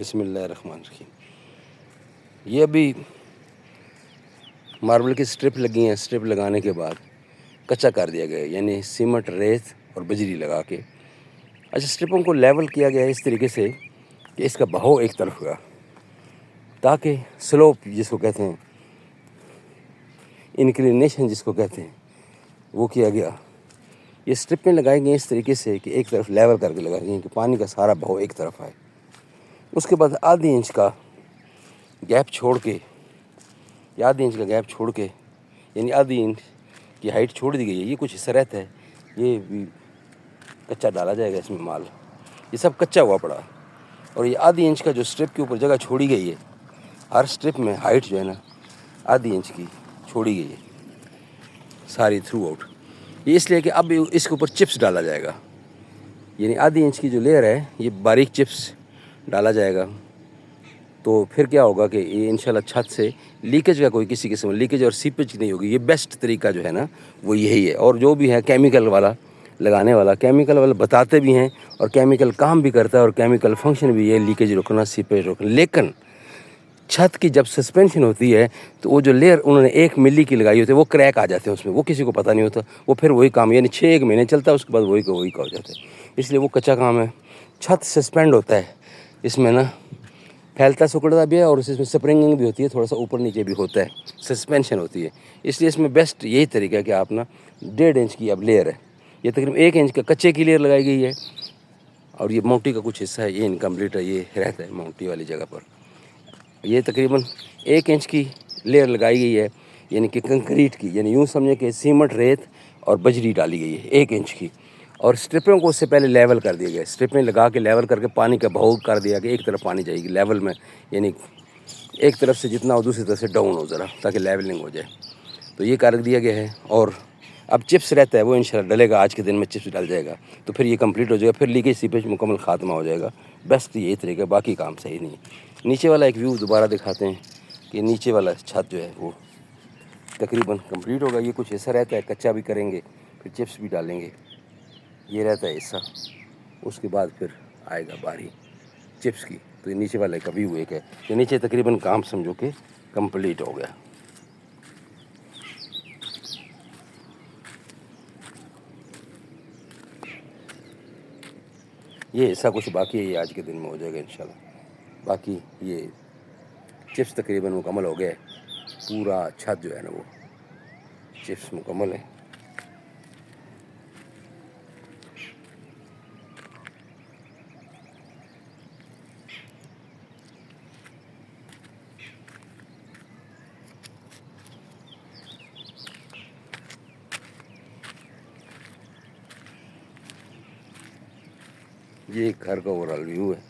بسم اللہ الرحمن الرحیم. یہ ابھی ماربل کی سٹرپ لگی ہیں. سٹرپ لگانے کے بعد کچا کر دیا گیا ہے، یعنی سیمنٹ، ریت اور بجری لگا کے. اچھا، سٹرپوں کو لیول کیا گیا ہے اس طریقے سے کہ اس کا بہاؤ ایک طرف ہوگا، تاکہ سلوپ جس کو کہتے ہیں، انکلینیشن جس کو کہتے ہیں، وہ کیا گیا. یہ سٹرپیں لگائی گئی اس طریقے سے کہ ایک طرف لیول کر کے لگائی گئی کہ پانی کا سارا بہاؤ ایک طرف آئے. اس کے بعد آدھی انچ کا گیپ چھوڑ کے، یعنی آدھی انچ کی ہائٹ چھوڑ دی گئی ہے. یہ کچھ حصہ رہتا ہے، یہ بھی کچا ڈالا جائے گا اس میں مال. یہ سب کچا ہوا پڑا. اور یہ آدھی انچ کا جو سٹرپ کے اوپر جگہ چھوڑی گئی ہے، ہر سٹرپ میں ہائٹ جو ہے نا آدھی انچ کی چھوڑی گئی ہے ساری تھرو آؤٹ. یہ اس لیے کہ اب اس کے اوپر چپس ڈالا جائے گا، یعنی آدھی انچ کی جو لیئر ہے یہ باریک چپس ڈالا جائے گا. تو پھر کیا ہوگا کہ یہ انشاءاللہ چھت سے لیکیج کا کوئی کسی قسم لیکیج اور سیپیج نہیں ہوگی. یہ بیسٹ طریقہ جو ہے نا وہ یہی ہے. اور جو بھی ہے کیمیکل والا لگانے والا، کیمیکل والا بتاتے بھی ہیں اور کیمیکل کام بھی کرتا ہے، اور کیمیکل فنکشن بھی ہے لیکیج روکنا، سیپیج روکنا. لیکن چھت کی جب سسپینشن ہوتی ہے تو وہ جو لیئر انہوں نے 1 ملی کی لگائی ہوتی ہے وہ کریک آ جاتے ہیں اس میں، وہ کسی کو پتہ نہیں ہوتا. وہ پھر وہی کام، یعنی 6 مہینے چلتا ہے، اس کے بعد وہی کا ہو جاتا ہے. اس لیے وہ کچا کام ہے. چھت سسپینڈ ہوتا ہے اس میں نا، پھیلتا سکڑتا بھی ہے، اور اس میں سپرنگنگ بھی ہوتی ہے، تھوڑا سا اوپر نیچے بھی ہوتا ہے، سسپینشن ہوتی ہے. اس لیے اس میں بیسٹ یہی طریقہ ہے کہ آپ نا 1.5 انچ کی اب لیئر ہے، یہ تقریباً 1 انچ کا کچے کی لیئر لگائی گئی ہے. اور یہ مونٹی کا کچھ حصہ ہے، یہ انکمپلیٹ ہے، یہ رہتا ہے مونٹی والی جگہ پر. یہ تقریباً 1 انچ کی لیئر لگائی گئی ہے، یعنی کہ کنکریٹ کی، یعنی یوں سمجھیں کہ سیمنٹ، ریت اور بجری ڈالی گئی ہے 1 انچ کی. اور سٹرپوں کو اس سے پہلے لیول کر دیا گیا. سٹرپیں لگا کے لیول کر کے پانی کا بہاؤ کر دیا کہ ایک طرف پانی جائے گی لیول میں، یعنی ایک طرف سے جتنا ہو دوسری طرف سے ڈاؤن ہو ذرا، تاکہ لیولنگ ہو جائے. تو یہ کر دیا گیا ہے. اور اب چپس رہتا ہے وہ انشاءاللہ ڈلے گا، آج کے دن میں چپس ڈل جائے گا تو پھر یہ کمپلیٹ ہو جائے گا. پھر لیکیج سیپیج مکمل خاتمہ ہو جائے گا. بیسٹ یہی طریقہ، باقی کام صحیح نہیں. نیچے والا ایک ویو دوبارہ دکھاتے ہیں کہ نیچے والا چھت جو ہے وہ تقریباً کمپلیٹ ہوگا. یہ کچھ حصہ رہتا ہے، کچا بھی کریں گے، پھر چپس بھی ڈالیں گے. یہ رہتا ہے حصہ. اس کے بعد پھر آئے گا باری چپس کی. تو یہ نیچے والے کا ویو ایک ہے کہ نیچے تقریباً کام سمجھو کہ کمپلیٹ ہو گیا. یہ حصہ کچھ باقی ہے، یہ آج کے دن میں ہو جائے گا انشاءاللہ. باقی یہ چپس تقریباً مکمل ہو گئے. پورا چھت جو ہے نا وہ چپس مکمل ہے. یہ گھر کا اوورال ویو ہے.